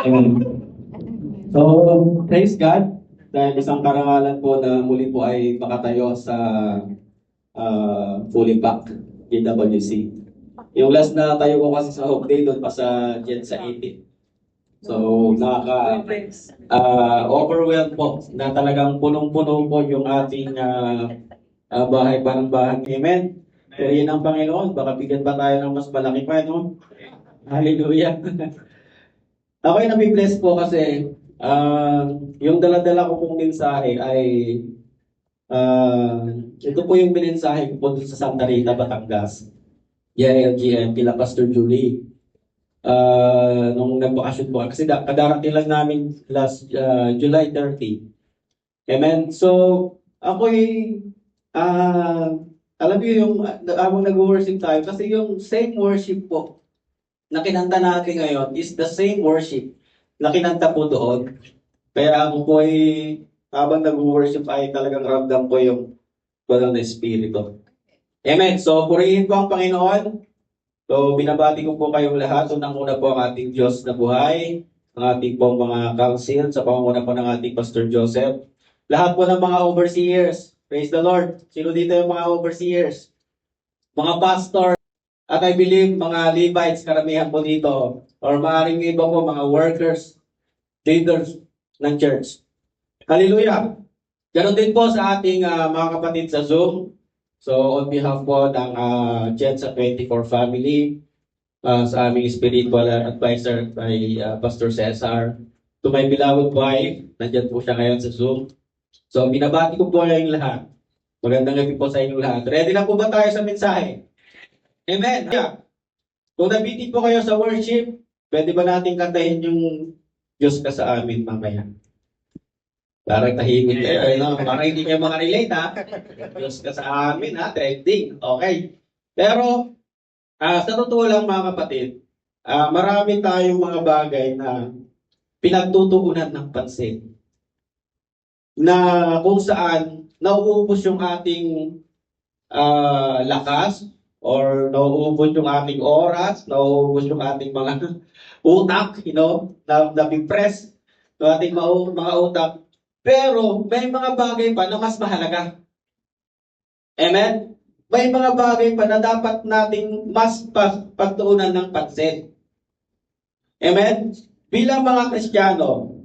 Amen. So, praise God. Dahil isang karangalan po na muli po ay makatayo sa fully packed GWC. Yung last na tayo ko kasi sa Hope Day, doon pa sa Jet sa 80. So, overwhelmed po na talagang punong-puno po yung ating bahay pa ng bahay. Amen. Pero yun ang Panginoon. Baka bigyan pa tayo ng mas malaki pa, no? Hallelujah. Ako ay nabibless po kasi yung dala-dala ko pong mensahe ay ito po yung mensahe ko po dun sa Santa Rita, Batangas. YLGM, kila Pastor Julie. Nung nagbakasyon po, kasi kadarating lang namin last July 30. Amen. So, ako'y alam niyo yung habang nag-worship tayo, kasi yung same worship po na kinanta natin ngayon is the same worship na kinanta po doon. Kaya ako po ay habang nag-worship ay talagang ramdam ko yung banal na espiritu. Amen. So, purihin po ang Panginoon. So, binabati ko po kayong lahat. Unang-una po ang ating Diyos na buhay, ang ating pong mga council, sa pangunguna po ng ating Pastor Joseph. Lahat po ng mga overseers. Praise the Lord. Sino dito yung mga overseers? Mga pastor. At I believe mga Levites, karamihan po dito. Or maaaring iba po mga workers, leaders ng church. Hallelujah! Ganon din po sa ating mga kapatid sa Zoom. So on behalf po ng Jetsa 24 family, sa aming spiritual advisor by Pastor Cesar, to my beloved wife, nandyan po siya ngayon sa Zoom. So binabati ko po kayong lahat. Magandang gabi po sa inyong lahat. Ready na po ba tayo sa mensahe? Amen! Yeah. Kung nabitin po kayo sa worship, pwede ba natin kantahin yung Diyos ka sa amin mamaya? Parang tahimik kayo, no? Parang hindi kayo makarelate, ha? Diyos ka sa amin, ha? Trending. Okay. Pero, sa totoo lang, mga kapatid, marami tayong mga bagay na pinagtutuunan ng pansin. Na kung saan, nauubos yung ating lakas, or nauubos yung ating oras, nauubos yung ating mga utak, na-impress yung ating mga utak. Pero may mga bagay pa na mas mahalaga. Amen? May mga bagay pa na dapat nating mas pagtuunan ng pansin. Amen? Bilang mga Kristiyano,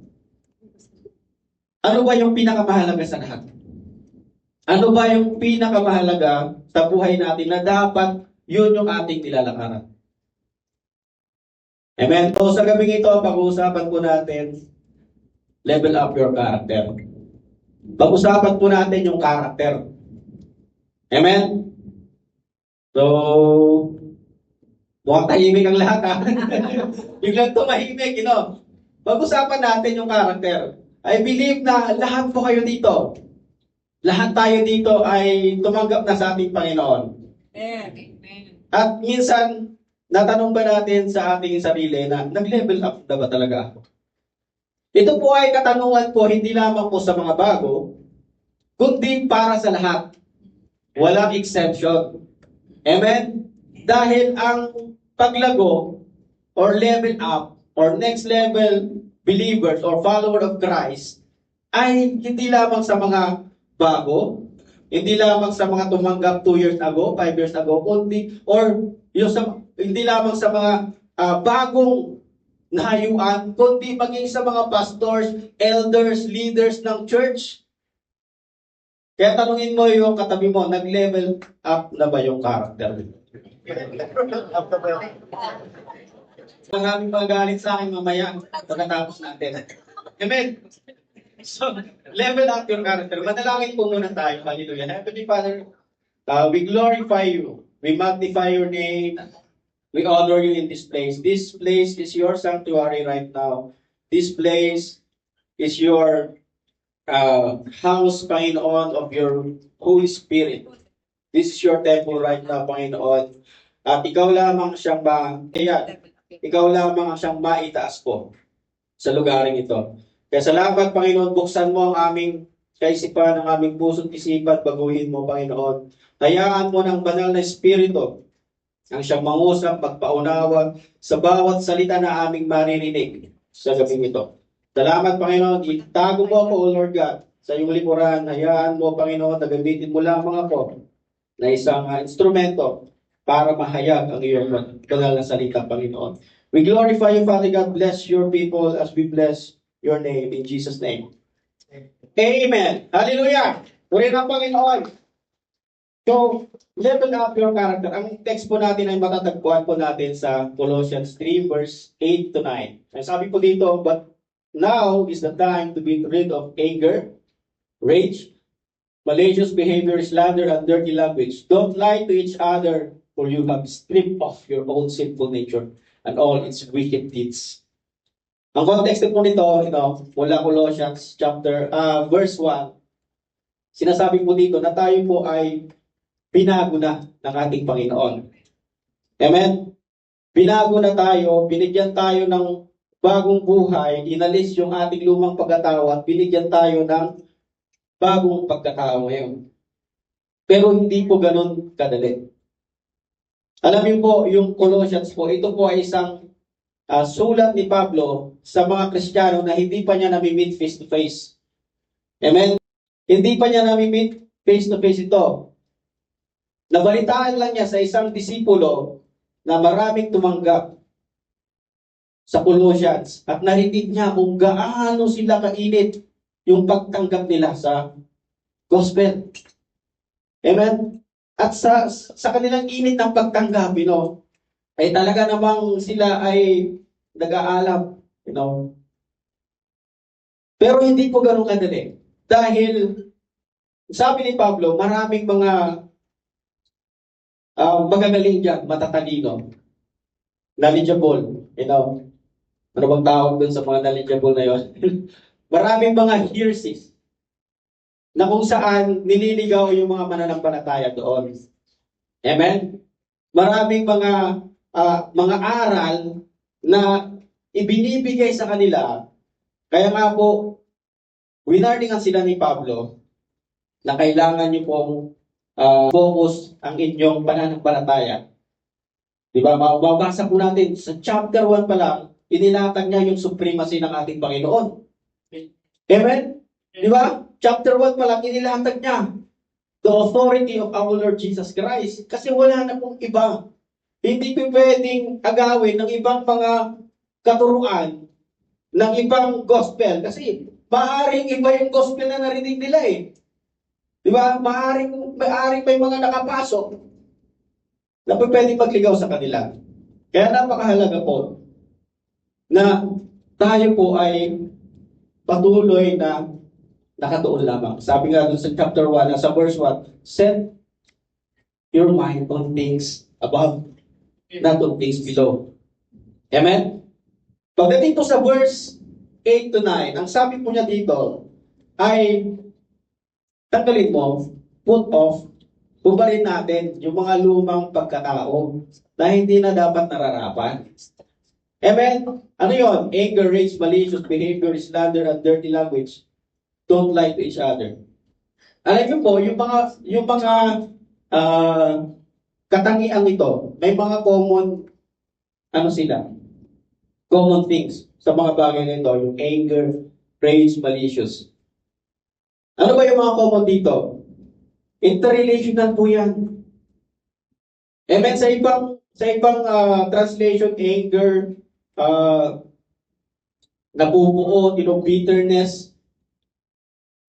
ano ba yung pinakamahalaga sa lahat? Ano ba yung pinakamahalaga sa buhay natin na dapat yun yung ating nilalakaran? Amen? So sa gabing ito, pag-uusapan po natin, level up your character. Pag-usapan po natin yung character. Amen? So, mukhang tahimik ang lahat, ha? Biglang tumahimik, Pag-usapan natin yung character. I believe na lahat po kayo dito, lahat tayo dito ay tumanggap na sa ating Panginoon. Amen. At minsan, natanong ba natin sa ating sarili na nag-level up na ba talaga ako? Ito po ay katanungan po hindi lamang po sa mga bago, kundi para sa lahat. Walang exception. Amen? Dahil ang paglago or level up or next level believers or follower of Christ ay hindi lamang sa mga bago, hindi lamang sa mga tumanggap 2 years ago, 5 years ago, kundi or hindi lamang sa mga bagong nahayuan, kundi maging sa mga pastors, elders, leaders ng church. Kaya tanungin mo yung katabi mo, nag-level up na ba yung character? Maraming magalit sa akin mamaya pagkatapos natin. Amen? So, level up your character. Manalangin po muna tayo. Hallelujah. Heavenly Father, we glorify you. We magnify your name. We honor you in this place. This place is your sanctuary right now. This place is your house, Panginoon, of your Holy Spirit. This is your temple right now, Panginoon. At ikaw lamang siyang ikaw lamang ang siyang maitaas po sa lugaring ito. Kaya salamat, Panginoon, buksan mo ang aming kaisipan, ang aming puso't isipan, baguhin mo, Panginoon. Hayaan mo ng banal na espiritu ang siyang mangusap, magpaunawa sa bawat salita na aming maririnig. sa gabing ito. Salamat, Panginoon. Itago mo ako, O Lord God, sa iyong likuran. Hayaan mo, Panginoon, na gamitin mo lamang ako na isang instrumento para mahayag ang iyong banal na salita, Panginoon. We glorify you, Father God. Bless your people as we bless your name. In Jesus' name. Amen. Hallelujah. Purihin ang Panginoon. So, level up your character. Ang text po natin ay matatagpuan po natin sa Colossians 3 verse 8 to 9. Ang sabi po dito, but now is the time to be rid of anger, rage, malicious behavior, slander, and dirty language. Don't lie to each other, for you have stripped off your old sinful nature and all its wicked deeds. Ang context po nito, mula Colossians verse 1, sinasabi po dito na tayo po ay binago na ng ating Panginoon. Amen? Binago na tayo, binigyan tayo ng bagong buhay, inalis yung ating lumang pagkatao at binigyan tayo ng bagong pagkatao ngayon. Pero hindi po ganun kadali. Alam niyo po, yung Colossians po, ito po ay isang sulat ni Pablo sa mga Kristiyano na hindi pa niya nami-meet face to face. Amen? Hindi pa niya nami-meet face to face ito. Nabalitaan lang niya sa isang disipulo na maraming tumanggap sa Colossians at narinig niya kung gaano sila kainit yung pagtanggap nila sa gospel. Amen? At sa kanilang init ng pagtanggap, ay talaga namang sila ay nag-aalab, Pero hindi po ganun kadali. Dahil, sabi ni Pablo, maraming mga magagaling dyan, matatalino, knowledgeable, Ano bang tawag dun sa mga knowledgeable na yun? Maraming mga hearses na kung saan nililigaw yung mga mananampalataya doon. Amen? Maraming mga aral na ibinibigay sa kanila. Kaya nga po, winarningan sila ni Pablo na kailangan niyo pong focus ang inyong pananampalataya. Diba? Mababasa po natin sa chapter 1 pa lang, inilatag niya yung supremacy ng ating Panginoon. Amen? Diba? Chapter 1 pa lang, inilatag niya the authority of our Lord Jesus Christ. Kasi wala na pong iba. Hindi po pwedeng agawin ng ibang mga katuruan, ng ibang gospel. Kasi maaaring iba yung gospel na narinig nila eh. Diba? Maaaring may mga nakapasok na pwedeng magligaw sa kanila. Kaya napakahalaga po na tayo po ay patuloy na nakatuon lamang. Sabi nga dun sa chapter 1, sa verse 1, set your mind on things above, not on things below. Amen? Pagdating po sa verse 8 to 9, ang sabi po niya dito ay tanggalin mo, put off, bubarin natin yung mga lumang pagkatao na hindi na dapat nararapat. Amen? Ano yun? Anger, rage, malicious behavior, slander, and dirty language. Don't lie to each other. Alam niyo po, yung mga katangian ito, may mga common, common things sa mga bagay nito, yung anger, rage, malicious. Ano ba yung mga common dito? Interrelational po yan. Amen? Sa ibang translation, anger, nabubuo, bitterness,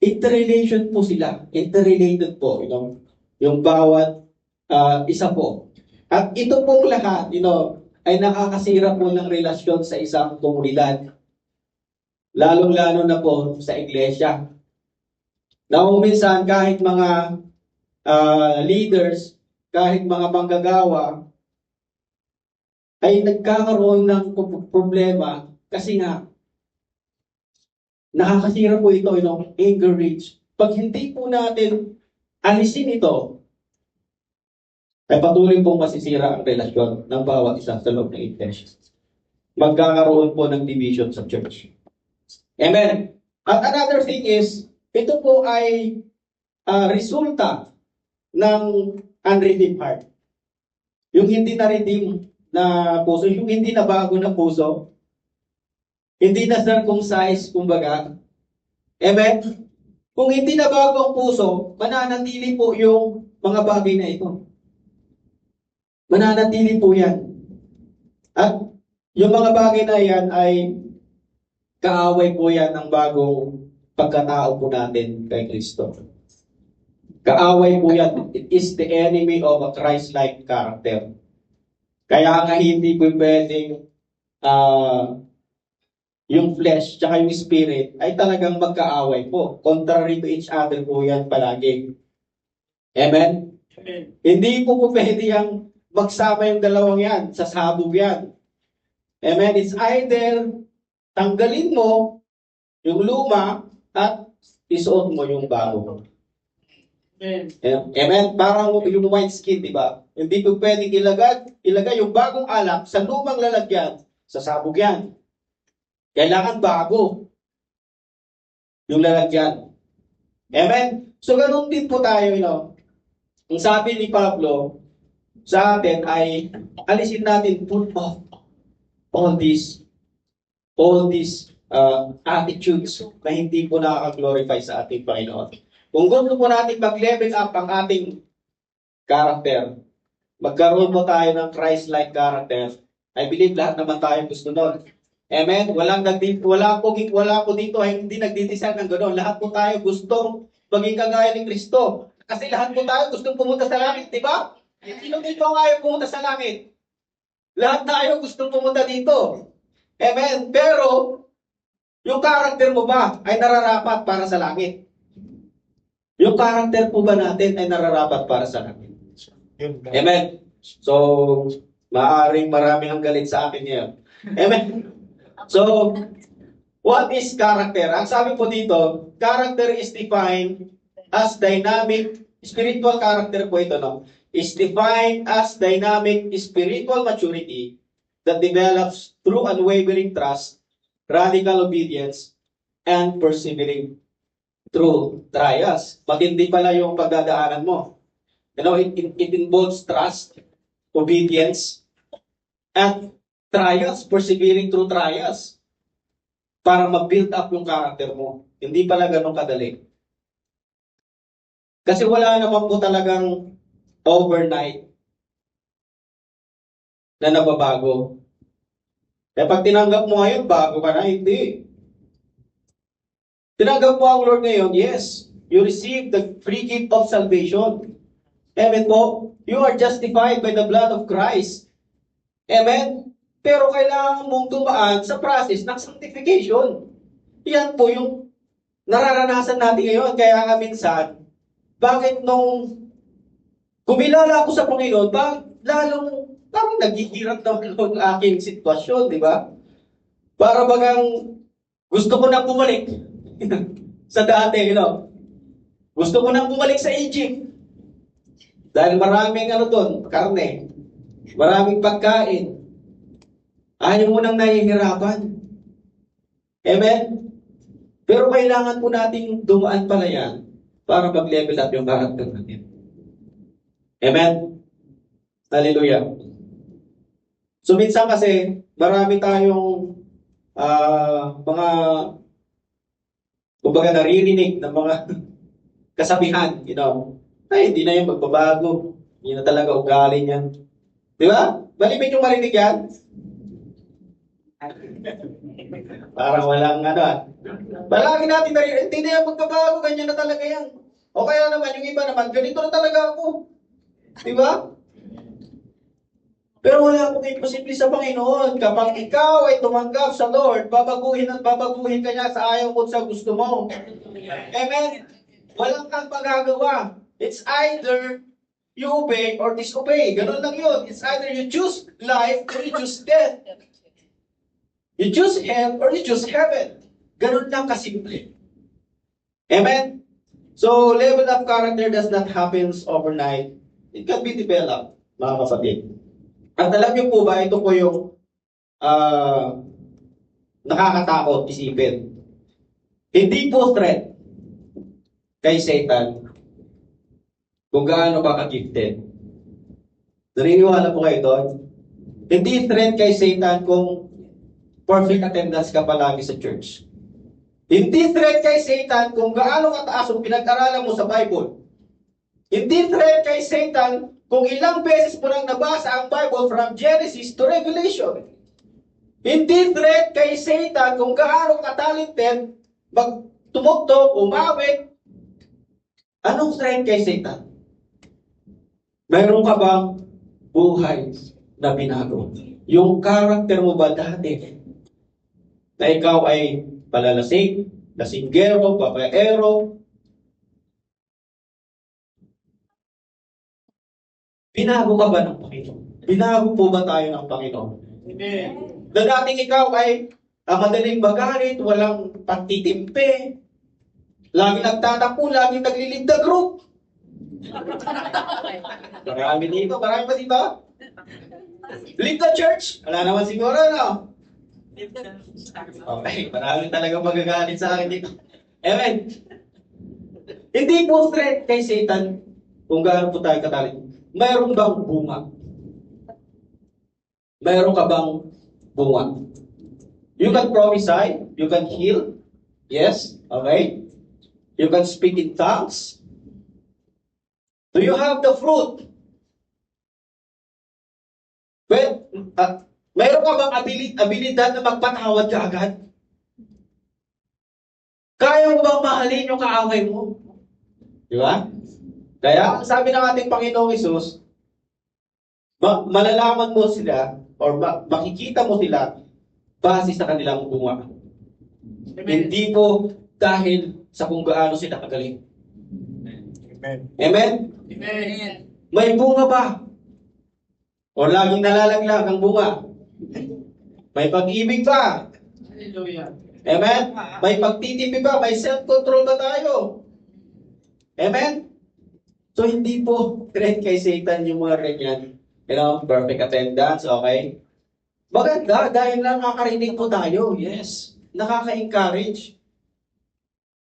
interrelation po sila. Interrelated po, yung bawat isa po. At ito pong lahat, ay nakakasira po ng relasyon sa isang komunidad. Lalong-lalo na po sa iglesia. Na kung minsan, kahit mga leaders, kahit mga manggagawa, ay nagkakaroon ng problema kasi nga, nakakasira po ito, anger rage. Pag hindi po natin alisin ito, ay patuloy pong masisira ang relasyon ng bawat isa sa loob ng iglesia. Magkakaroon po ng division sa church. Amen. At another thing is, ito po ay resulta ng unredeemed heart. Yung hindi na-redeem na puso, yung hindi na bago na puso, Hindi na circumcised, kumbaga. Amen? Kung hindi na bago ang puso, mananatili po yung mga bagay na ito. Mananatili po yan. At yung mga bagay na yan ay kaaway po yan ng bagong pagkatao po natin kay Kristo. Kaaway po yan. It is the enemy of a Christ-like character. Kaya nga hindi po pwedeng yung flesh tsaka yung spirit ay talagang magkaaway po. Contrary to each other po yan palagi. Amen? Amen. Hindi po pwede yung magsama yung dalawang yan. Sasabog yan. Amen? It's either tanggalin mo yung luma at isuot mo yung bago. Amen. Amen? Parang yung white skin, di ba? Hindi po pwede ilagay yung bagong alak sa lumang lalagyan. Sasabog yan. Kailangan bago yung lalagyan. Amen? So, ganun din po tayo, Ang sabi ni Pablo sa atin ay alisin natin, put off all these attitudes na hindi po nakaka-glorify sa ating Panginoon. Kung gusto po natin mag-level up ang ating character, magkaroon po tayo ng Christ-like character, I believe lahat naman tayo gusto nun. Amen? Wala po dito ay hindi nagdi-design ng gano'n. Lahat po tayo gustong maging kagaya ni Kristo. Kasi lahat po tayo gustong pumunta sa langit, di ba? Sino dito ang ayaw pumunta sa langit? Lahat tayo gustong pumunta dito. Amen? Pero, yung character mo ba ay nararapat para sa langit? Yung character po ba natin ay nararapat para sa langit? Amen? So, maraming ang galit sa akin ngayon. Amen? So, what is character? Ang sabi po dito, character is defined as dynamic, spiritual character po ito, is defined as dynamic spiritual maturity that develops through unwavering trust, radical obedience, and persevering through trials. Matindi pala yung pagdadaanan mo. It involves trust, obedience, and trials, persevering through trials para mag-build up yung character mo. Hindi pala ganun kadali. Kasi wala naman po talagang overnight na nababago. Kaya pag tinanggap mo ngayon, bago ka na, hindi. Tinanggap mo ang Lord ngayon, yes, you receive the free gift of salvation. Amen po? You are justified by the blood of Christ. Amen? Pero kailangan mong dumaan sa process ng sanctification. Yan po yung nararanasan natin ngayon. Kaya nga minsan, bakit nung kumilala ako sa Panginoon, lalong naghihirap naman ang aking sitwasyon, di ba? Para bagang gusto ko nang bumalik sa dati, Gusto ko nang bumalik sa Egypt. Dahil maraming doon, karne. Maraming pagkain. Ayaw mo nang nahihirapan. Amen? Pero kailangan po nating dumaan pala yan para mag-level up yung character natin. Amen? Hallelujah. So minsan kasi, marami tayong mga kumbaga naririnig ng mga kasabihan, ay, hindi na yung magbabago. Hindi na talaga ugali niyan. Di ba? Malimit yung marinig yan. Parang walang Palagi natin naririnig, hindi na yung magbabago, ganyan na talaga yan. O kaya naman, yung iba naman, ganito na talaga ako. Di ba? Pero wala akong imposible sa Panginoon. Kapag ikaw ay tumanggap sa Lord, babaguhin at babaguhin ka niya sa ayaw mo sa gusto mo. Amen? Walang kang magagawa. It's either you obey or disobey. Ganun lang yun. It's either you choose life or you choose death. You choose hell or you choose heaven. Ganun lang kasimple. Amen? So, level up character does not happen overnight. It can be developed, mga kapatid. At alam niyo po ba, ito po yung nakakatakot isipin. Hindi po threat kay Satan kung gaano ka ka-gifted. Naniniwala po kayo doon? Hindi threat kay Satan kung perfect attendance ka palagi sa church. Hindi threat kay Satan kung gaano kataas ang pinag-aralan mo sa Bible. Hindi threat kay Satan kung ilang beses mo nang nabasa ang Bible from Genesis to Revelation. Hindi threat kay Satan kung gaano ka-talented magtumugtog, umawit. Anong threat kay Satan? Mayroon ka bang buhay na binago? Yung character mo ba dati na ikaw ay palalasing, lasinggero, babaero, binago ka ba ng Panginoon? Binago po ba tayo ng Panginoon? Amen. Na dating ikaw ay madaling magalit, walang pagtitimpe, lagi nagtatakbo, lagi naglilid na group. Marami dito, marami pa dito. Lead the church. Wala naman siguro, no? Okay, marami talaga magagalit sa akin dito. Amen. Hindi po threat kay Satan kung gaano po tayo katalit. Mayroon bang bunga? Mayroon ka bang bunga? You can prophesy, you can heal. Yes, okay. You can speak in tongues. Do you have the fruit? Well, mayroon ka bang abilidad na magpatawad ka agad? Kaya mo bang mahalin yung kaaway mo? Di ba? Kaya, ang sabi ng ating Panginoong Hesus, malalaman mo sila or makikita mo sila base sa kanilang bunga. Hindi po dahil sa kung gaano sila kagaling. Amen. Amen? Amen. May bunga ba? O laging nalalaglag ang bunga? May pag-ibig ba? Hallelujah. Amen? May pagtitipi ba? May self-control ba tayo? Amen? So, hindi po threat kay Satan yung mga ganyan. You know, perfect attendance, okay? Maganda, dahil lang nakakarinig po tayo. Yes. Nakaka-encourage.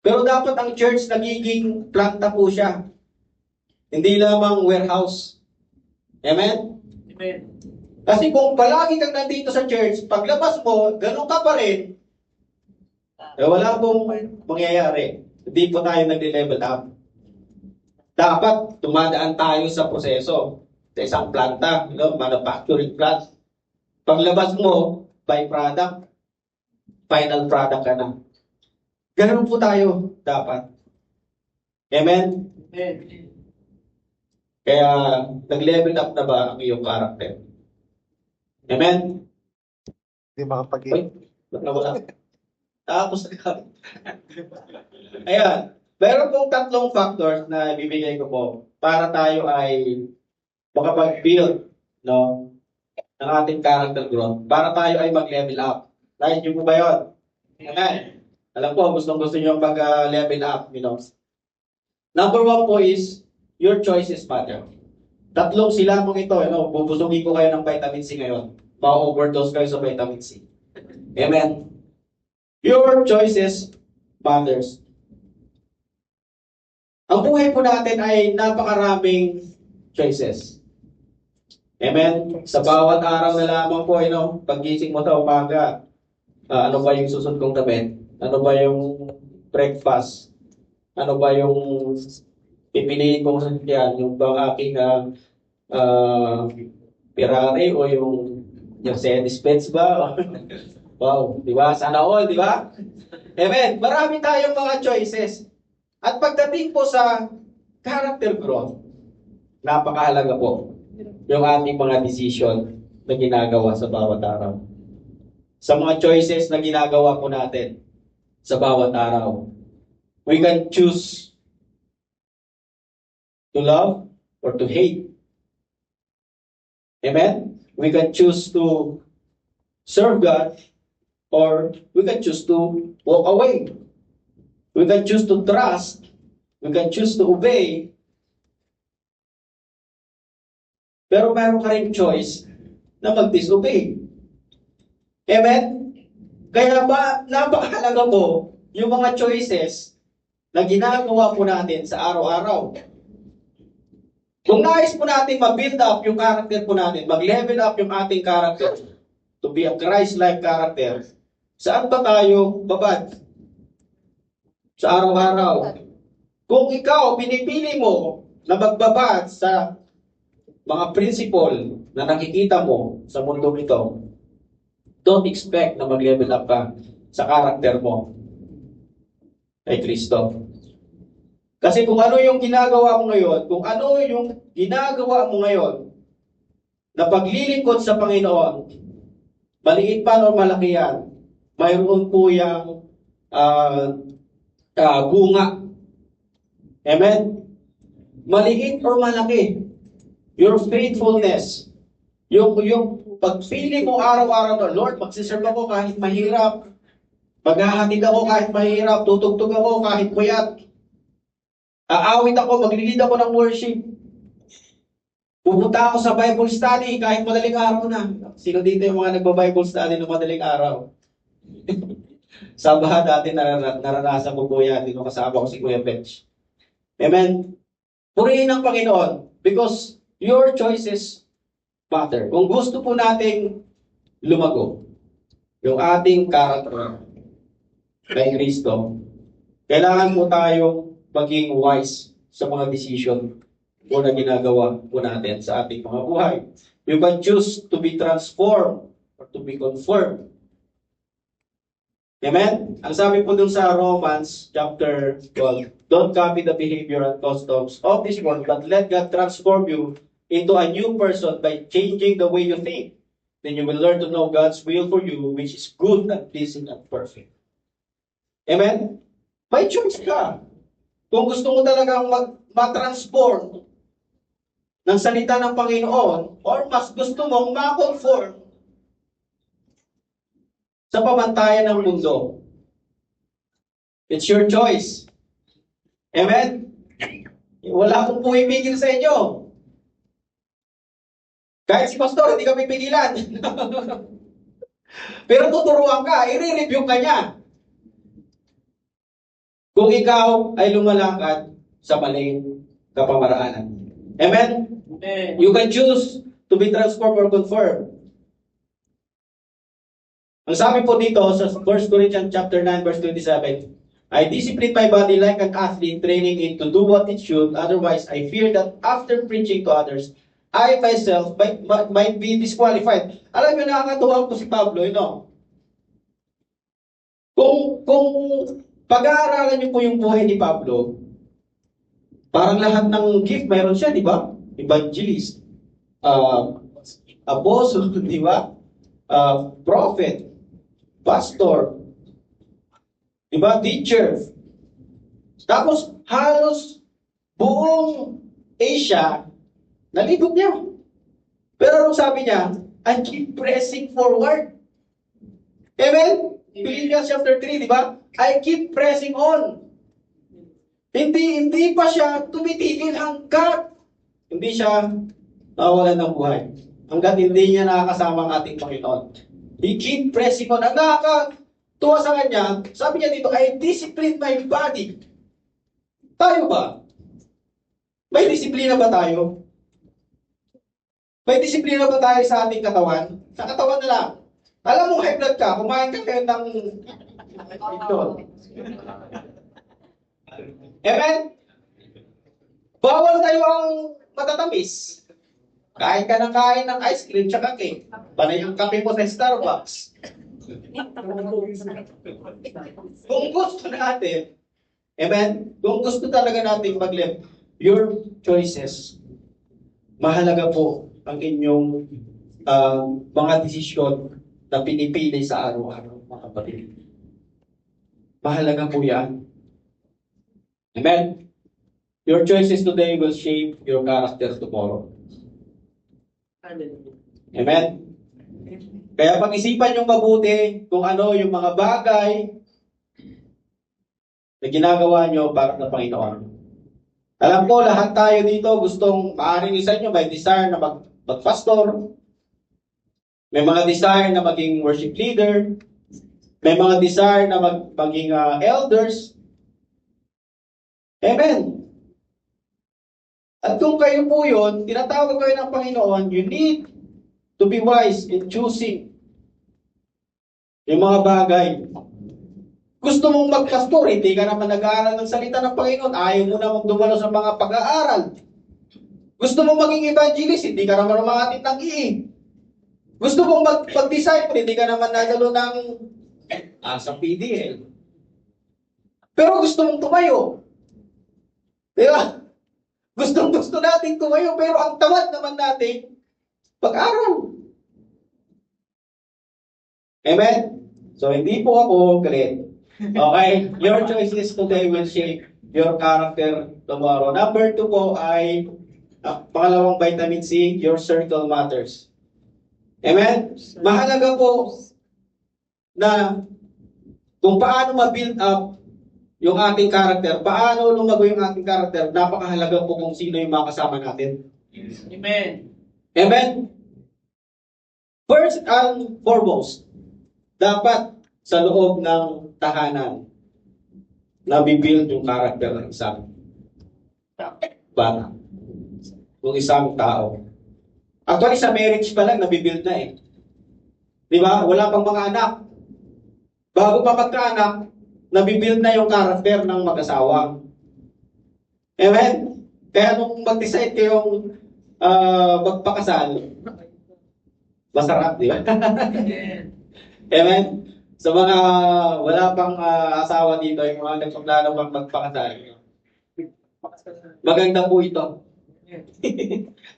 Pero dapat ang church nagiging planta po siya. Hindi lamang warehouse. Amen? Amen. Kasi kung palagi kang nandito sa church, paglabas mo, ganun ka pa rin, wala pong mangyayari. Hindi po tayo nag-level up. Dapat tumadaan tayo sa proseso sa isang planta, manufacturing plant. Paglabas mo, byproduct, final product ka na. Ganun po tayo dapat. Amen? Amen. Kaya, nag-level up na ba ang iyong character? Amen? Hindi makapag-i. Ba't nawala? Tapos na ka. Ayan. Meron pong tatlong factors na ibibigay ko po para tayo ay makapag-build, no, ng ating character growth. Para tayo ay mag-level up. Nais niyo po ba yun? Amen. Alam ko, gustong-gusto niyo mag-level up, you know. Number one po is, your choices matter. Tatlong sila mong ito, you know, bubusugin ko kayo ng vitamin C ngayon. Ma-overdose kayo sa vitamin C. Amen. Your choices matters. Ang buhay po natin ay napakaraming choices. Amen? Sa bawat araw na lamang po, you know, paggising mo sa umaga, ano ba yung susunod kong damit? Ano ba yung breakfast? Ano ba yung pipiliin kong sasakyan? Yung bang aking Ferrari o yung Mercedes-Benz ba? Wow, di ba? Sana all, di ba? Amen. Marami tayong mga choices. At pagdating po sa character growth, napakahalaga po yung ating mga decision na ginagawa sa bawat araw. Sa mga choices na ginagawa po natin sa bawat araw, we can choose to love or to hate. Amen? We can choose to serve God or we can choose to walk away. We can choose to trust. We can choose to obey. Pero meron ka rin choice na mag-disobey. Amen? Kaya ba, napakahalaga po yung mga choices na ginagawa po natin sa araw-araw. Kung nais po natin ma-build up yung character po natin, mag-level up yung ating character, to be a Christ-like character, saan ba tayo babad? Sa araw-araw. Kung ikaw, pinipili mo na magbabad sa mga principle na nakikita mo sa mundo ito, don't expect na mag-level up ka sa character mo kay Kristo. Kasi kung ano yung ginagawa mo ngayon, na paglilingkod sa Panginoon, maliit pa o malaki yan, mayroon po yung bunga. Amen? Maliit or malaki, your faithfulness, yung pagpili mo araw-araw na, Lord, magsiserve ako kahit mahirap, maghahatid ako kahit mahirap, tutugtog ako kahit puyat, aawit ako, maglilid ako ng worship, pupunta ako sa Bible study kahit madaling araw na. Sino dito yung mga nagba-Bible study ng madaling araw? Sabahan dati naranasan ko po yan, dito kasama ko si Kuya Bench. Amen? Purihin ang Panginoon because your choices matter. Kung gusto po nating lumago, yung ating character kay Kristo, kailangan po tayong maging wise sa mga decision o na ginagawa po natin sa ating mga buhay. You can choose to be transformed or to be conformed. Amen? Ang sabi po dun sa Romans chapter 12, don't copy the behavior and customs of this world, but let God transform you into a new person by changing the way you think. Then you will learn to know God's will for you, which is good and pleasing and perfect. Amen? May choice ka. Kung gusto mo talagang ma-transform ng salita ng Panginoon, or mas gusto mong ma-conform sa pamantayan ng mundo, it's your choice. Amen? Wala akong pumipigil sa inyo. Kahit si pastor, hindi ka pipigilan. Pero tuturuan ka, i-review ka niya. Kung ikaw ay lumalakad sa maling kapamaraanan. Amen? Amen. You can choose to be transformed or conformed. Ang sabi po dito sa 1 Corinthians chapter 9 verse 27, I discipline my body like an athlete training it to do what it should, otherwise I fear that after preaching to others, I myself might be disqualified. Alam niyo, nakakatuwa po si Pablo, Kung pag-aaralan niyo po yung buhay ni Pablo, parang lahat ng gift mayroon siya, di ba? Evangelist, apostle, di ba? Prophet, pastor, di ba? Teacher. Tapos halos buong Asia, nalibot niya. Pero anong sabi niya? I keep pressing forward. Amen? Philippians chapter 3, di ba? I keep pressing on. Hindi pa siya tumitigil hanggat hindi siya nawalan ng buhay. Hanggat hindi niya nakakasama ang ating Panginoon. He keep pressing on. Ang nakakatuwa sa kanya, sabi niya dito, I discipline my body. Tayo ba? May disiplina ba tayo? May disiplina ba tayo sa ating katawan? Sa katawan na lang. Alam mo, high blood ka, kumain ka kayo ng ito. Amen? Bawal tayo ang matatamis. Kain ka ng ice cream tsaka cake. Panay yung kape mo sa Starbucks. Kung gusto natin, amen? Kung gusto talaga natin mag-live, your choices, mahalaga po ang inyong mga desisyon na pinipili sa araw-araw, mga kapatid. Mahalaga po yan. Amen? Your choices today will shape your character tomorrow. Amen? Kaya pag-isipan yung mabuti kung ano yung mga bagay na ginagawa nyo para sa Panginoon. Alam ko, lahat tayo dito gustong, maaaring isa nyo may desire na mag-pastor, may mga desire na maging worship leader, may mga desire na maging elders. Amen. At kung kayo po yun, tinatawag kayo ng Panginoon, you need to be wise in choosing Yung mga bagay. Gusto mong magpastor, hindi ka naman nag-aaral ng salita ng Panginoon. Ayaw mo namang dumalo sa mga pag-aaral. Gusto mong maging evangelist, hindi ka naman umaatid ng iig. Gusto mong mag-disciple, hindi ka naman nadalo ng sa PDL. Pero gusto mong tumayo. Di ba? Gusto natin tumayo, pero ang tawad naman natin, pag-aral. Amen? So, hindi po ako galit. Okay? Your choices today will shape your character tomorrow. Number 2 po ay pangalawang vitamin C, your circle matters. Amen? Mahalaga po na kung paano ma-build up yung ating character, paano lumago yung ating character, napakahalaga po kung sino yung mga kasama natin. Amen. Amen? First and foremost, dapat sa loob ng tahanan, nabibuild yung character ng isang bata. Yung isang tao. Actually, sa marriage pa lang, nabibuild na eh. Di ba? Wala pang mga anak. Bago pa magkaanak, nabibuild na yung character ng mag-asawa. Amen? Kaya nung mag-decide kayong magpakasal, masarap, di ba? Amen? Sa mga wala pang asawa dito, yung mga nagpaplano pang magpakasal, maganda po ito.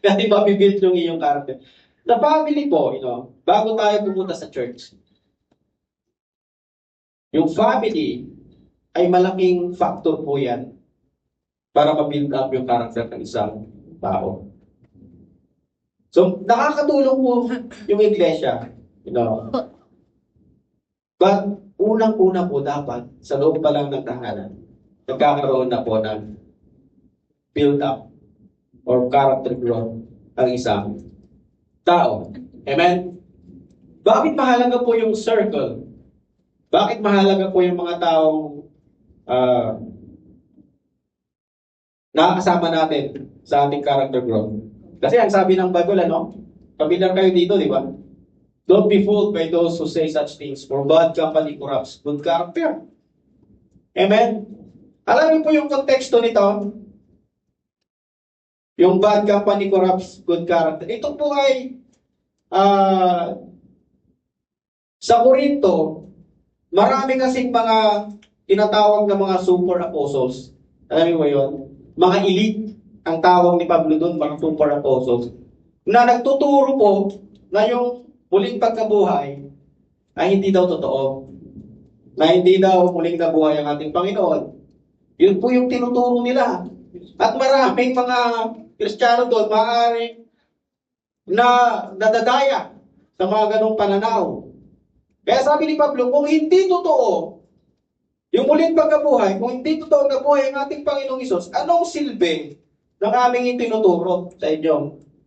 Kasi mabibuild yung iyong character. Sa family po, bago tayo pumunta sa church, yung family ay malaking factor po yan para ma-build up yung character ng isang tao. So, nakakatulong po yung iglesia. But, unang-una po dapat, sa loob pa lang ng tahanan, nagkakaroon na po ng build up or character growth ang isang tao. Amen? Bakit mahalaga po yung circle? Bakit mahalaga po yung mga taong nakakasama natin sa ating character growth? Kasi ang sabi ng Bible, familiar kayo dito, di ba? Don't be fooled by those who say such things, for bad company corrupts good character. Amen? Alam niyo po yung konteksto nito? Yung bad company corrupts good character. Ito po ay sa Korinto, marami kasing mga tinatawag na mga super apostles. Alam niyo ba yun? Mga elite ang tawag ni Pablo doon, mga super apostles. Na nagtuturo po na yung muling pagkabuhay ay hindi daw totoo. Na hindi daw muling nabuhay ang ating Panginoon. Yun po yung tinuturo nila. At maraming mga Kristiyano doon, maaaring na nadadaya sa mga ganong pananaw. Kaya sabi ni Pablo, kung hindi totoo yung muling pagkabuhay, kung hindi totoo na buhay ang ating Panginoong Isus, anong silbi ng aming itinuturo sa inyo?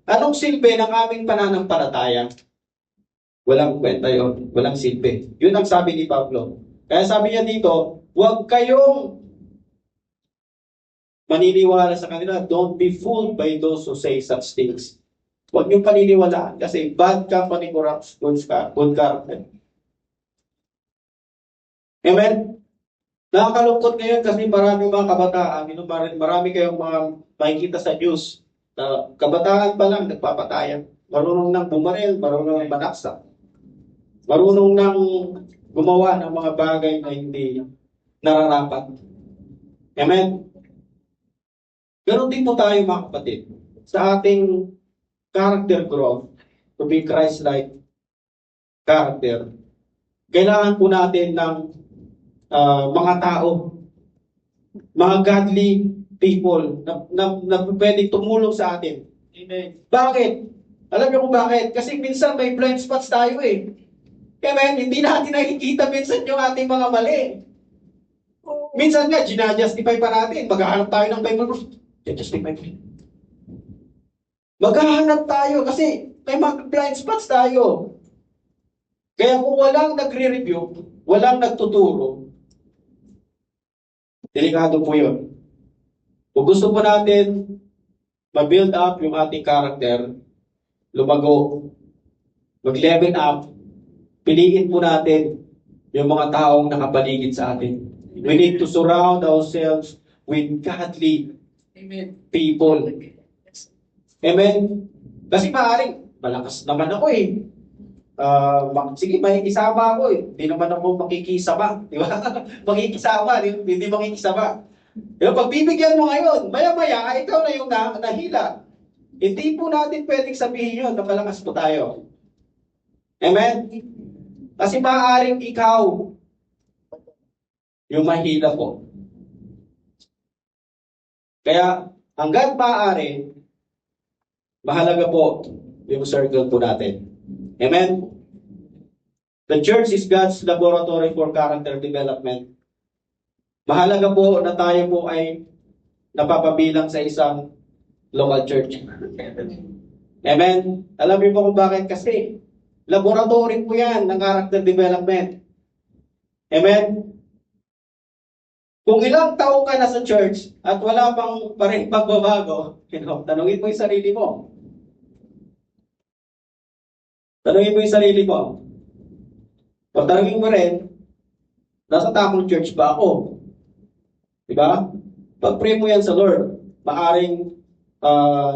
Anong silbi ng aming pananampalataya? Walang kwenta yun. Walang silbi. Yun ang sabi ni Pablo. Kaya sabi niya dito, huwag kayong maniniwala sa kanila. Don't be fooled by those who say such things. Huwag niyong paniniwalaan kasi bad company corrupts good character. Amen? Nakakalungkot ngayon kasi marami mga kabataan, marami kayong mga makikita sa news na kabataan pa lang nagpapatayan. Marunong nang bumaril, marunong nang manaksak. Marunong nang gumawa ng mga bagay na hindi nararapat. Amen? Ganon din po tayo mga kapatid. Sa ating character growth, to be Christ-like character, kailangan po natin ng mga tao, mga godly people na pwedeng tumulong sa atin. Amen. Bakit? Alam niyo kung bakit? Kasi minsan may blind spots tayo eh. Amen? Hindi natin nakikita minsan yung ating mga mali. Minsan nga, ginajustify pa natin. Maghahanap tayo ng Bible verse. Justify pa rin. Maghahanap tayo kasi may mga blind spots tayo. Kaya kung walang nagre-review, walang nagtuturo, delikado po yun. Kung gusto po natin ma-build up yung ating character, lumago, mag-level up, piliin po natin yung mga taong nakapaligid sa atin. We need to surround ourselves with godly Amen. people. Amen? Kasi maaaring, malakas naman ako eh. Sige, makikisama ako eh. Hindi naman ako makikisama. Di ba? Makikisama, hindi makikisama. Pero pag bibigyan mo ngayon, maya-maya, ikaw na yung nahila. Hindi po natin pwedeng sabihin yun na malakas po tayo. Amen? Kasi maaaring ikaw yung mahila po. Kaya, hanggat maaari, mahalaga po yung circle po natin. Amen? The church is God's laboratory for character development. Mahalaga po na tayo po ay napapabilang sa isang local church. Amen? Alam niyo po kung bakit? Kasi laboratory po yan ng character development. Amen? Kung ilang taong ka na sa church at wala pang pareng pagbabago, tanungin mo yung sarili mo. Tanungin mo yung sarili mo. O tanungin mo rin, nasa tamang church ba ako? Diba? Pag-pray mo yan sa Lord, maaring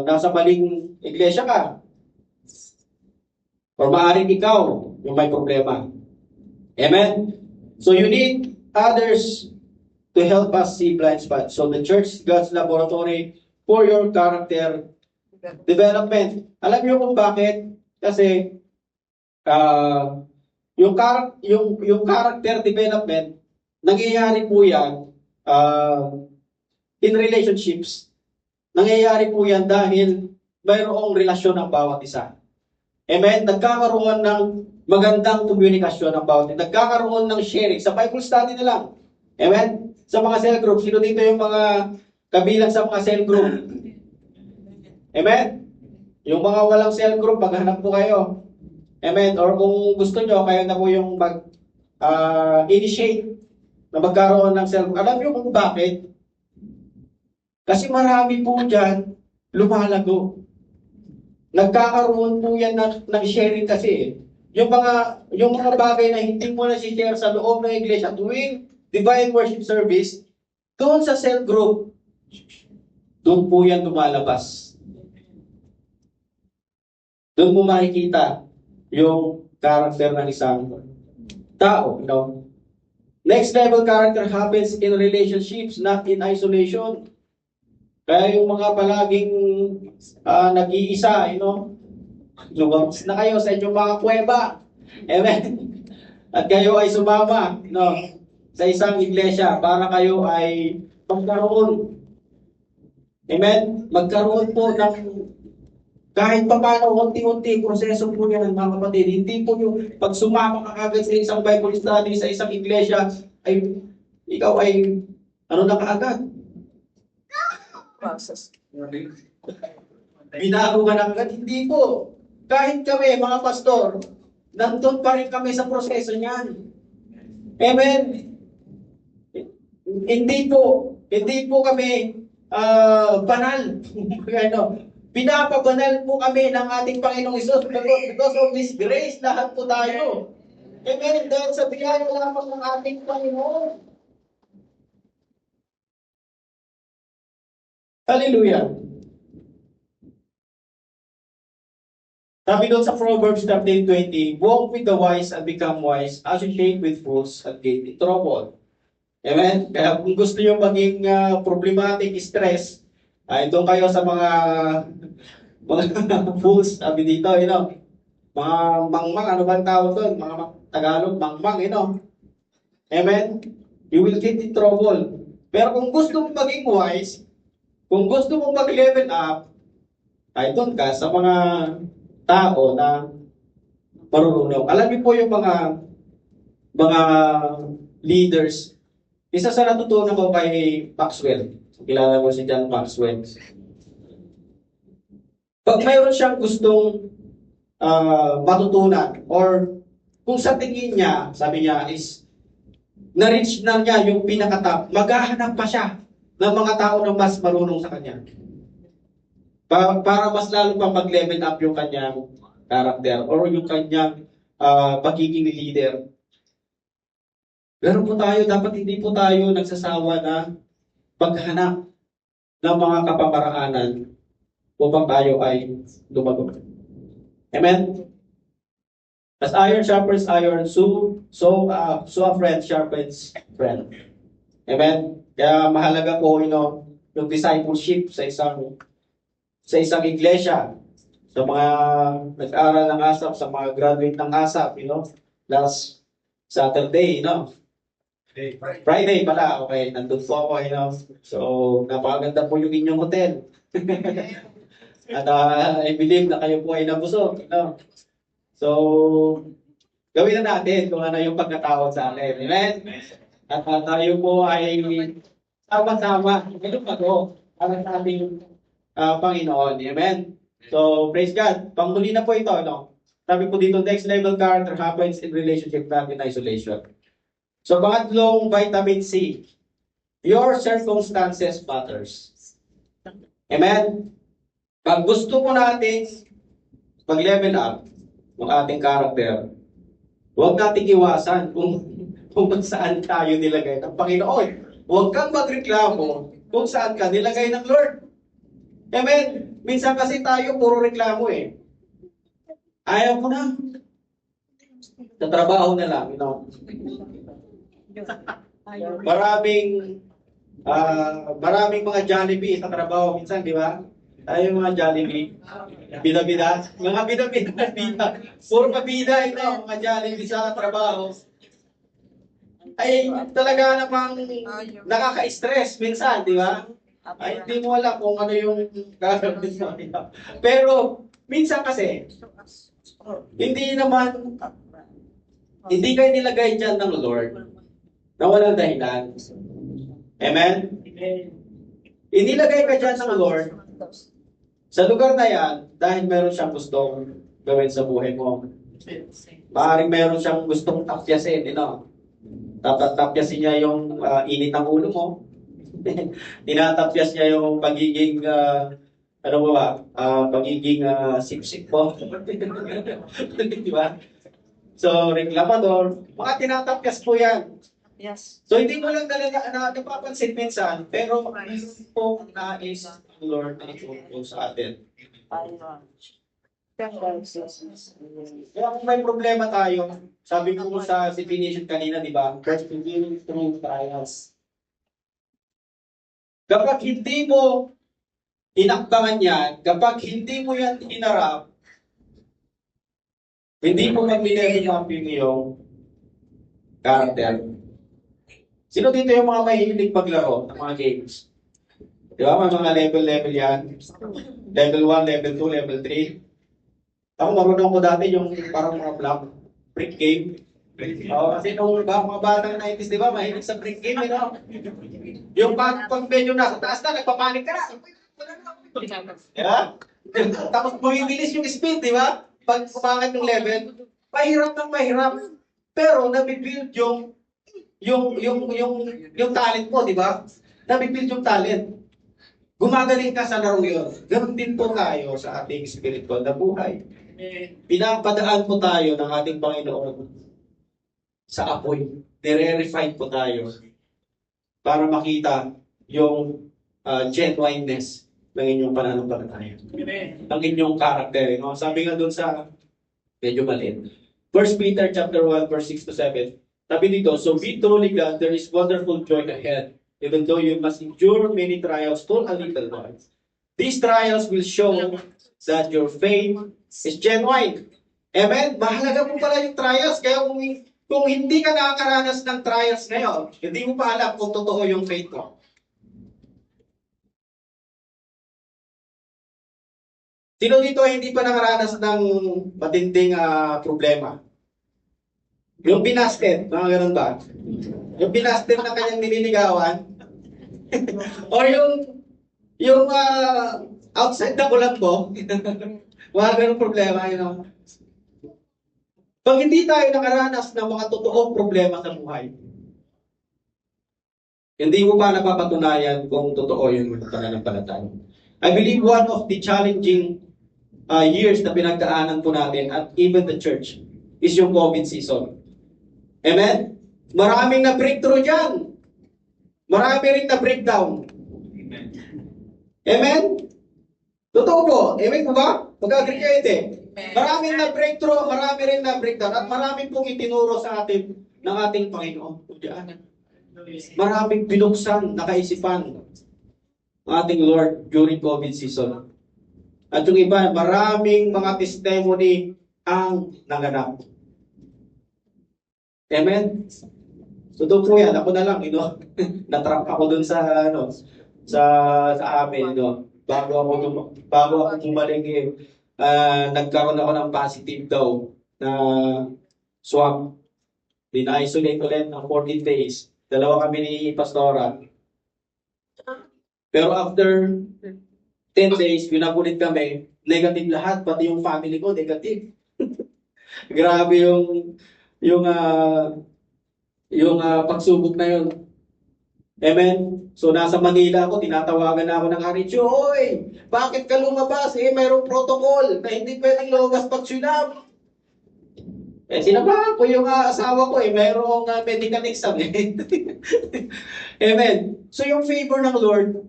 nasa maling iglesia ka. Or maaring ikaw yung may problema. Amen? So you need others to help us see blind spots. So the church is God's laboratory for your character development. Alam niyo kung bakit? Kasi yung character development, nangyayari po yan in relationships. Nangyayari po yan dahil mayroong relasyon ng bawat isa. Amen? Nagkakaroon ng magandang komunikasyon ng bawat isa. Nagkakaroon ng sharing. Sa Bible study na lang. Amen? Sa mga cell group, sino dito yung mga kabilang sa mga cell group? Amen? Yung mga walang cell group, maghanap po kayo. Amen? Or kung gusto nyo, kayo na po yung initiate na magkaroon ng cell group. Alam nyo kung bakit? Kasi marami po dyan lumalago. Nagkakaroon po yan ng sharing kasi. Yung mga bagay na hindi mo na si-share sa loob ng iglesia tuwing divine worship service, doon sa cell group, doon po yan lumalabas. Doon mo makikita yung character ng isang tao. Next level character happens in relationships, not in isolation. Kaya yung mga palaging nag-iisa, lumabas na kayo sa inyong mga kuweba. Amen? At kayo ay sumama, sa isang iglesia para kayo ay magkaroon. Amen? Magkaroon po ng kahit pa paano, unti-unti, proseso po yan, mga kapatid. Hindi po yung pag sumama ka agad sa isang Bible study, sa isang iglesia, ay ikaw ay na kaagad? Process. Binago ka na agad? Hindi po. Kahit kami, mga pastor, nandun pa rin kami sa proseso niyan. Amen? Hindi po kami banal. Pinapabanal po kami ng ating Panginoong Isus because of this grace, lahat po tayo. Amen? Dahil sa biyaya lamang ng ating Panginoon. Hallelujah. Sabi doon sa Proverbs 13:20, walk with the wise and become wise, associate with fools and get in trouble. Amen? Kaya kung gusto nyo maging problematic, stress, doon kayo sa mga fools, sabi dito, mga mangmang, ano bang tawag doon? Mga Tagalog, mangmang, Amen? You will get in trouble. Pero kung gusto mong maging wise, kung gusto mong mag-level up, ay doon ka sa mga tao na marunong. Alam niyo po yung mga leaders. Isa sa natutunan ko kay Maxwell. Kilala mo si John Maxwell. Pag mayroon siyang gustong matutunan or kung sa tingin niya, sabi niya is na-reach na niya yung pinaka-top, maghahanap pa siya ng mga tao na mas marunong sa kanya. Para mas lalo pang mag-level up yung kanyang character or yung kanyang pagiging leader. Pero po tayo, dapat hindi po tayo nagsasawa na paghanap ng mga kapamaraanan upang tayo ay lumago. Amen? As iron sharpens iron, so a friend sharpens friend. Amen? Kaya mahalaga po, yung discipleship sa isang iglesia, sa mga nag-aaral ng ASAP, sa mga graduate ng ASAP, last Saturday, Friday pala, okay, nandun po ako, So, napakaganda po yung inyong hotel. At I believe na kayo po ay nabusog, So, gawin na natin kung ano yung pagkatawag sa akin. Amen? At tayo po ay sama-sama, lumago para sa ating Panginoon. Amen? So, praise God. Panghuli na po ito, Sabi po dito, next level character happens in relationship, not in isolation. So, pangatlong vitamin C, your circumstances matters. Amen? Pag gusto mo natin pag-level up ng ating character, huwag nating iwasan kung saan tayo nilagay ng Panginoon. Huwag kang magreklamo kung saan ka nilagay ng Lord. Amen? Minsan kasi tayo puro reklamo eh. Ayaw ko na. Sa trabaho na lang, Maraming mga Jollibee sa trabaho minsan, di ba? Tayo mga Jollibee. Bida-bida. Mga bida-bida. Puro pabida ito, mga Jollibee sa trabaho. Ay, talaga namang nakaka-stress minsan, di ba? Ay, hindi mo alam kung ano yung gagawin mo. Pero, minsan kasi, hindi kayo nilagay dyan ng Lord na walang dahilan. Amen? Inilagay ka dyan ng Lord sa lugar na yan dahil meron siyang gustong gawin sa buhay mo. Maaaring meron siyang gustong tapyasin, Tapyasin niya yung init ng ulo mo. Tinatapyas niya yung pagiging pagiging sip-sip mo. Di ba? So, reklamador, mga tinatapyas po yan. Yes. So, hindi mo lang talaga napapansin minsan, pero meron po nais ang Lord na itutulong sa atin. Kaya kung may problema tayo, sabi ko sa definition kanina, di ba? Persevering through trials. Kapag hindi mo inakbangan yan, kapag hindi mo yan hinarap, hindi mo mag-level up yung iyong character. Sino dito yung mga mahihilig maglaro ng mga games? Di ba? May mga level yan. Level 1, level 2, level 3. Ako marunong ko dati yung parang mga block, brick game. Kasi nung mga batang 90s, di ba? Mahilig sa brick game, Yung pag medyo nasa taas na, nagpapanik ka na. Yeah? Tapos bumibilis yung speed, di ba? Pag umangat yung level, mahirap ng mahirap. Pero nabibuild yung talent mo, di ba? Nabibuild yung talent. Gumagaling ka sa laro yun. Ganun din po tayo sa ating spiritual na buhay. Pinapadaan po tayo ng ating Panginoon sa apoy. Nire-refine po tayo para makita yung genuineness ng inyong pananampalataya. Ng inyong character. Sabi nga doon sa medyo maliit. 1 Peter chapter 1 verse 6 to 7. Sabi dito, so be truly glad, there is wonderful joy ahead, even though you must endure many trials for a little while. These trials will show that your faith is genuine. Amen? Mahalaga po pala yung trials. Kaya kung hindi ka nakakaranas ng trials ngayon, hindi mo pa alam kung totoo yung faith mo. Sino dito hindi pa nakaranas ng matinding problema? Yung binasted, mga ganun ba? Yung binasted na kanyang nililigawan? Or yung outside na kulambo? Mga ganun problema, Pag hindi tayo nakaranas ng mga totoong problema sa buhay, hindi mo pa napapatunayan kung totoo yung pananampalataya. I believe one of the challenging years na pinagdaanan po natin at even the church is yung COVID season. Amen? Maraming na breakthrough dyan. Marami rin na breakdown. Amen? Totoo po. Amen po ba? Mag-agree kayo ito. Maraming na breakthrough, marami rin na breakdown. At marami pong itinuro sa atin ng ating Panginoon. Maraming binuksan na kaisipan ng ating Lord during COVID season. At yung iba, maraming mga testimony ang nanganap. Amen? Totoo po yan. Ako na lang, natrap ako dun sa, sa amin, bago ako bumalik, nagkaroon ako ng positive daw na swab. Dina-isolate ulit ng 14 days. Dalawa kami ni Pastora. Pero after 10 days, pinagulit kami, negative lahat, pati yung family ko, negative. Grabe yung pagsubok na yun. Amen? So, nasa Manila ako, tinatawagan na ako ng Harityo, "Hoy, bakit ka lumabas? Mayroong protocol na hindi pwedeng lumabas pag sinab." Sinabahan ko yung asawa ko, mayroong medical exam. Amen? So, yung favor ng Lord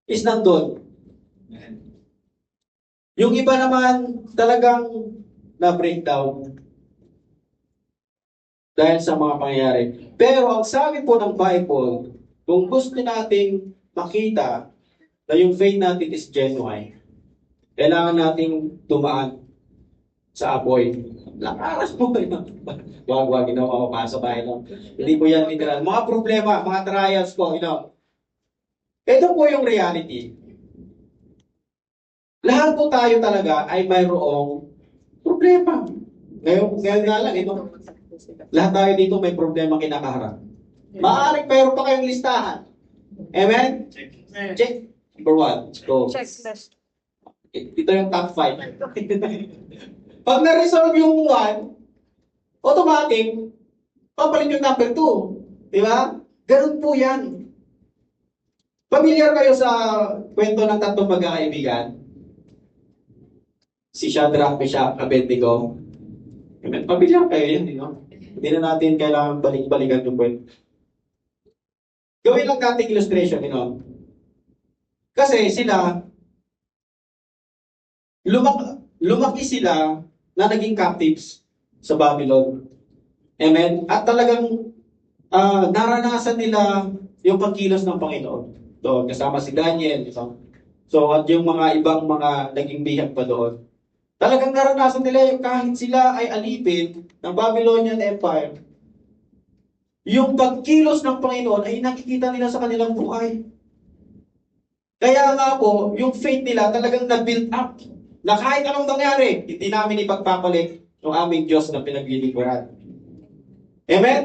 is nandun. Yung iba naman, talagang na-breakdown dahil sa mga pangyayari. Pero ang sabi po ng Bible, kung gusto nating makita na yung faith natin is genuine, kailangan nating dumaan sa apoy. Lakaras mo. Wag, ginawa ko pa sa bahay lang. Hindi po yan literal. Mga problema, mga trials po, Ito po yung reality. Lahat po tayo talaga ay mayroong problema. Ngayon nga lang, lahat tayo dito may problema kinakaharap. Maaaring mayroon pa kayong listahan. Amen? Check. Number 1. Go. Checklist. Ito yung top 5. Pag na-resolve yung 1, automatic, papalit yung number 2. Di ba? Ganun po yan. Familiar kayo sa kwento ng tatlong magkakaibigan? Si Shadrach, Meshach, Abednego. Amen. Familiar kayo yan, Hindi na natin kailangan balik-balikan yung kwento. Gawin lang nating illustration, Kasi sila, lumaki sila na naging captives sa Babylon. Amen? At talagang naranasan nila yung pagkilos ng Panginoon. So, kasama si Daniel. So, at yung mga ibang mga naging bihag pa doon. Talagang naranasan nila yung kahit sila ay alipin ng Babylonian Empire, yung pagkilos ng Panginoon ay nakikita nila sa kanilang buhay. Kaya nga po, yung faith nila talagang na-build up. Na kahit anong nangyari, hindi namin ipagpapalit ng aming Diyos na pinaglilingkuran. Amen?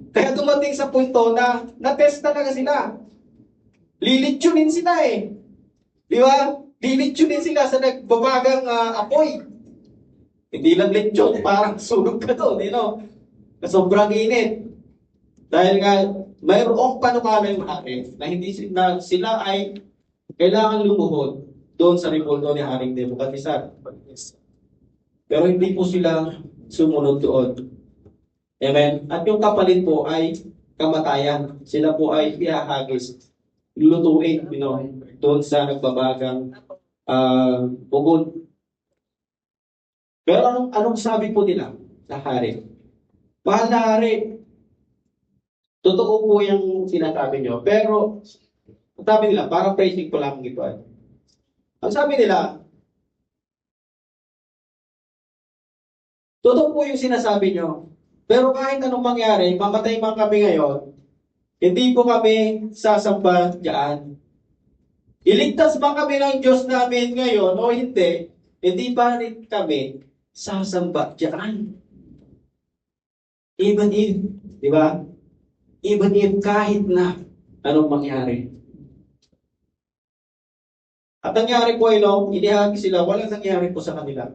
Kaya dumating sa punto na na-test talaga sila. Lilitsunin sila Di ba? Lilitsunin sila sa nagbabagang apoy. Hindi lang lechon, parang sunog ka doon, Sobrang init. Dahil nga, mayroong panukala yung akin na hindi sila ay kailangan lumuhod doon sa repoldo ni Haring Nebukadnesar. Pero hindi po sila sumunod doon. Amen? At yung kapalit po ay kamatayan. Sila po ay ihahagis, lulutuin, doon sa nagbabagang bugod. Pero anong sabi po nila sa hari? Mahal na hari, totoo po yung sinasabi nyo. Pero, sabi nila, parang praising ko lang ito. Ang sabi nila, totoo po yung sinasabi nyo. Pero kahit anong mangyari, mamatay man kami ngayon, hindi po kami sasamba diyan. Iligtas ba kami ng Diyos namin ngayon o hindi pa rin kami sasamba diyan. Even if, di ba? Even if kahit na anong mangyari. At nangyari po, inihagi sila, walang nangyari po sa kanila.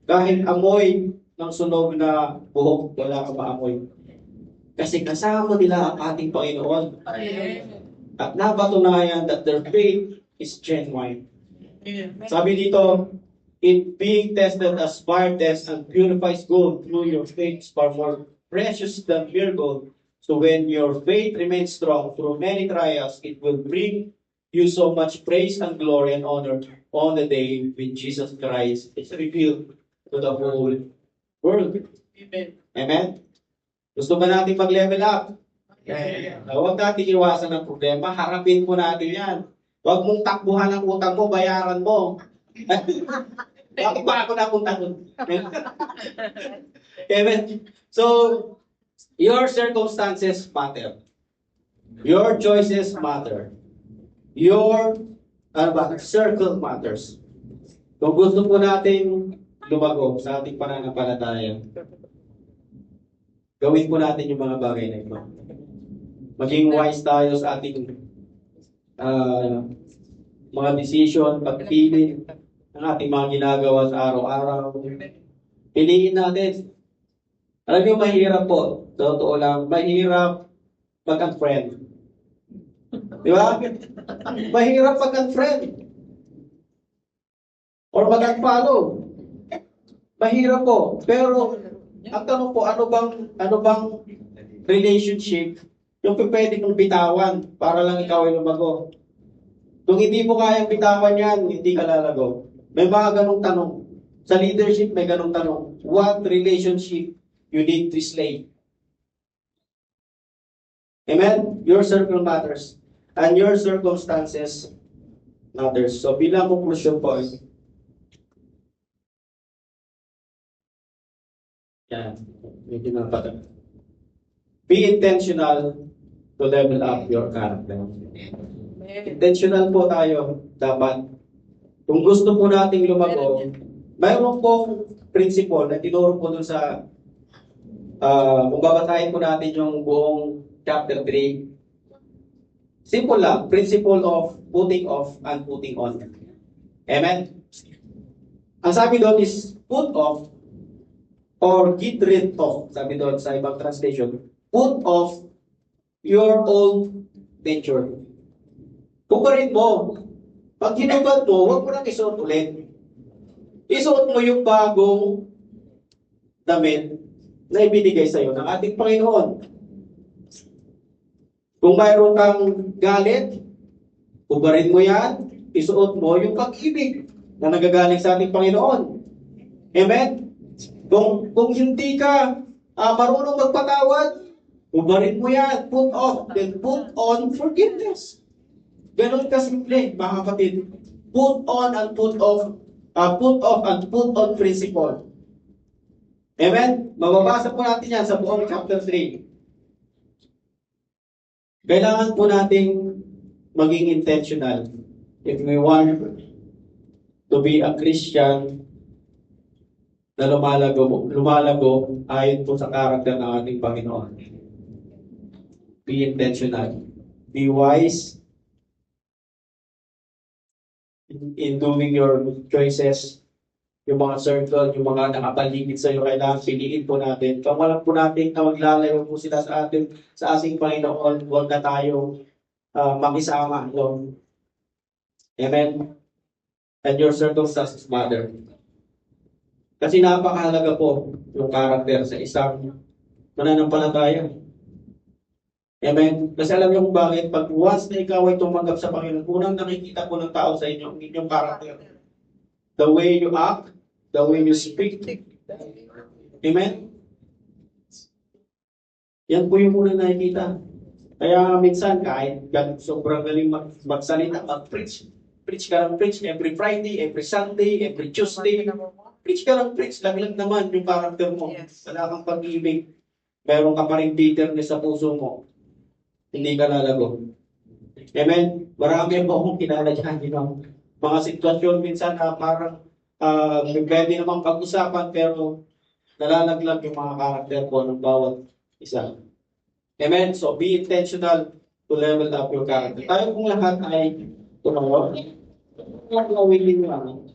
Kahit amoy ng sunog na buhok, wala kang maamoy. Kasi kasama nila ang ating Panginoon. At napatunayan that their faith is genuine. Sabi dito, it being tested as fire tests and purifies gold through your faith is far more precious than pure gold. So when your faith remains strong through many trials, it will bring you so much praise and glory and honor on the day when Jesus Christ is revealed to the whole world. Amen. Amen? Gusto ba natin mag-level up? Yeah. Huwag natin iwasan ang problema, harapin mo natin yan. Huwag mong takbuhan ang utang mo, bayaran mo. Bakit ba ako napunta nun? Amen. So, your circumstances matter. Your choices matter. Your circle matters. Kung gusto po natin lumago sa ating pananampalataya, gawin po natin yung mga bagay na ito. Maging wise tayo sa ating mga decision, pagpili ng ating mga ginagawa sa araw-araw. Piliin natin. Alam niyo, mahirap po. Totoo lang, mahirap mag-unfriend. Di ba? Mahirap mag-unfriend. Or mag-unfollow. Mahirap po. Pero, ang tanong po, ano bang relationship yung pwede mong bitawan para lang ikaw ay lumago? Kung hindi mo kayang bitawan yan, hindi ka lalago. May mga ganong tanong. Sa leadership, may ganong tanong. What relationship you need to slay? Amen? Your circle matters. And your circumstances matters. So bilang conclusion po, yan, medyo napatag. Be intentional to level up your character. Intentional po tayo dapat. Kung gusto po nating lumago, mayroon pong principle na tinuro po dun sa kung babasahin po natin yung buong chapter 3. Simple lang, principle of putting off and putting on. Amen? Ang sabi doon is put off or get rid of, sabi doon sa ibang translation, put off your old nature. Kukurin mo. Pag hinubad mo, huwag mo nang isuot ulit. Isuot mo yung bagong damit na ibinigay sa iyo ng ating Panginoon. Kung mayroon kang galit, hubarin mo yan, isuot mo yung pag-ibig na nagagaling sa ating Panginoon. Amen? Kung hindi ka marunong magpatawad, hubarin mo yan, put off, then put on forgiveness. Ganon kasimple, mga kapatid. Put on and put off and put on principle. Amen? Mababasa po natin yan sa buong chapter 3. Kailangan po nating maging intentional if we want to be a Christian na lumalago ayon po sa karakter ng ating Panginoon. Be intentional. Be wise in doing your choices. Yung mga circle, yung mga nakapaligid sa iyo, kailangan piliin po natin. Kung wala po natin na maglalayo po sila sa ating Panginoon, huwag na tayong makisama. No? Amen? And your circumstances matter. Kasi napakahalaga po yung karakter sa isang mananampalataya. Amen? Kasi alam niyo kung bakit, pag once na ikaw ay tumanggap sa Panginoon, unang nakikita po ng tao sa inyo, ang inyong karakter. The way you act, the way you speak. Amen? Yan po yung unang nakikita. Kaya minsan, kahit sobrang galing magsalita, mag-preach. Preach ka ng preach every Friday, every Sunday, every Tuesday. Preach ka ng preach. Laglag naman yung karakter mo. Wala kang pag-ibig. Meron ka pa rin bitterness sa puso mo. Hindi ka lalago. Amen? Marami po akong kilala dyan. Mga sitwasyon minsan na parang pwede namang pag-usapan pero nalalaglag yung mga karakter po ng bawat isa. Amen? So, be intentional to level up your character. Tayo pong lahat ay tumawa. Gawin nyo